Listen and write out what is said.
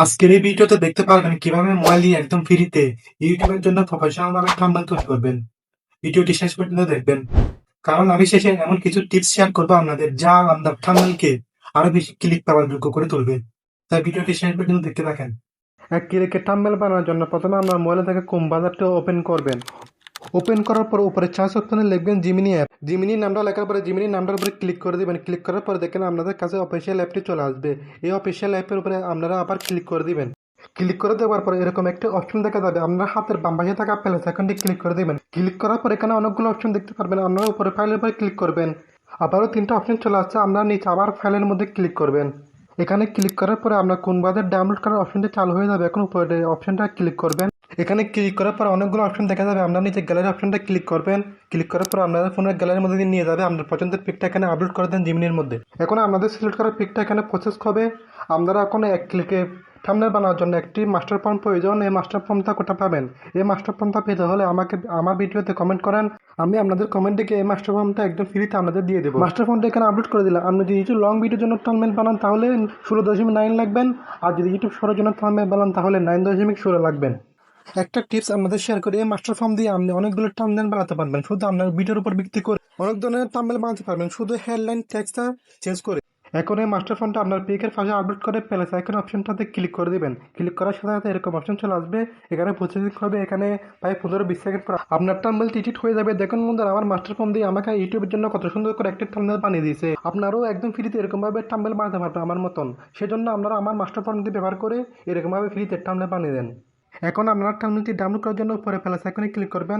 আজকের এই ভিডিওতে দেখতে পারবেন কিভাবে মোবাইল দিয়ে একদম ফ্রিতে ইউটিউবের জন্য প্রফেশনাল ভাবে থাম্বনেল তৈরি করবেন। ভিডিওটি শেষ পর্যন্ত দেখবেন, কারণ আমি শেষে এমন কিছু টিপস শেয়ার করবো আপনাদের, যা আপনার থাম্বনেলকে আরো বেশি ক্লিক পাওয়ার যোগ্য করে তুলবে। তাই ভিডিওটি শেষ পর্যন্ত দেখতে থাকেন। এক ক্লিকে থাম্বনেল বানানোর জন্য প্রথমে আপনার মোবাইল থেকে ক্রোম ব্রাউজারটা ওপেন করবেন। ওপেন করার পর উপরে সার্চ অপশনে লিখবেন জিমিনি অ্যাপ। জিমিনি নামটা লেখার পরে জিমিনি নামটার উপরে ক্লিক করে দিবেন। ক্লিক করার পরে দেখেন আপনাদের কাছে অফিসিয়াল অ্যাপটি চলে আসবে। এই অফিসিয়াল অ্যাপের উপরে আপনারা আবার ক্লিক করে দিবেন। ক্লিক করে দেওয়ার পরে এরকম একটা অপশন দেখা যাবে। আপনার হাতের বাম পাশে থাকা প্লাস আইকনটি ক্লিক করে দিবেন। ক্লিক করার পর এখানে অনেকগুলো অপশন দেখতে পারবেন। আপনারা উপরে ফাইলের উপরে ক্লিক করবেন। আবারও তিনটা অপশন চলে আসছে। আপনারা নিচে আবার ফাইলের মধ্যে ক্লিক করবেন। এখানে ক্লিক করার পরে আপনার কোন বাজার ডাউনলোড করার অপশনটা চালু হয়ে যাবে। এখন উপরে অপশনটা ক্লিক করবেন। এখানে ক্লিক করার পর অনেকগুলো অপশন দেখা যাবে। আপনার নিচে গ্যালারি অপশনটা ক্লিক করবেন। ক্লিক করার পর আপনাদের ফোনের গ্যালারির মধ্যে দিয়ে নিয়ে যাবে। আপনার পছন্দের পিকটা এখানে আপলোড করে দেন জিমিনির মধ্যে। এখন আপনাদের সিলেক্ট করা পিকটা এখানে প্রসেস হবে। আপনারা এখন এক ক্লিকে থাম্বনেল বানানোর জন্য একটি মাস্টার ফর্ম প্রয়োজন। এই মাস্টার ফর্মটা কোথায় পাবেন? এই মাস্টার ফর্মটা পেতে হলে আমাকে আমার ভিডিওতে কমেন্ট করেন। আমি আপনাদের কমেন্ট থেকে এই মাস্টার ফর্মটা একদম ফ্রিতে আপনাদের দিয়ে দেবো। মাস্টার ফর্মটা এখানে আপলোড করে দিলাম। আপনি যদি ইউটিউব লং ভিডিওর জন্য থাম্বনেল বানান তাহলে 16.9 লাগবেন। আর যদি ইউটিউব শর্টের জন্য থাম্বনেল বানান তাহলে 9.16 লাগবেন। একটা টিপস আপনাদের শেয়ার করি। এই মাস্টার ফর্ম দিয়ে আপনি অনেকগুলো থাম্বনেল বানাতে পারবেন। শুধু আপনার ভিডিওর উপর ভিত্তি করে অনেক ধরনের থাম্বনেল বানাতে পারবেন, শুধু হেডলাইন টেক্সটটা চেঞ্জ করে। এখন এই মাস্টার ফর্মটা আপনার পিকের পাশে আপলোড করে প্লাস আইকন অপশনটাতে ক্লিক করে দিবেন। ক্লিক করার সাথে সাথে এরকম অপশন চলে আসবে। এখানে প্রসেসিং হবে। এখানে প্রায় 15-20 সেকেন্ড পর আপনার থাম্বনেল এডিট হয়ে যাবে। দেখুন বন্ধুরা, আমার মাস্টার ফর্ম দিয়ে আমাকে ইউটিউবের জন্য কত সুন্দর করে একটা থাম্বনেল বানিয়ে দিয়েছে। আপনারাও একদম ফ্রিতে এরকমভাবে থাম্বনেল বানাতে পারবেন আমার মতন। সেজন্য আপনারা আমার মাস্টার ফর্ম দিয়ে ব্যবহার করে এরকমভাবে ফ্রিতে থাম্বনেল বানিয়ে দেন। এখন আপনার থাম্বনেলটি ডাউনলোড করার জন্য উপরে প্লাস আইকনে ক্লিক করবেন।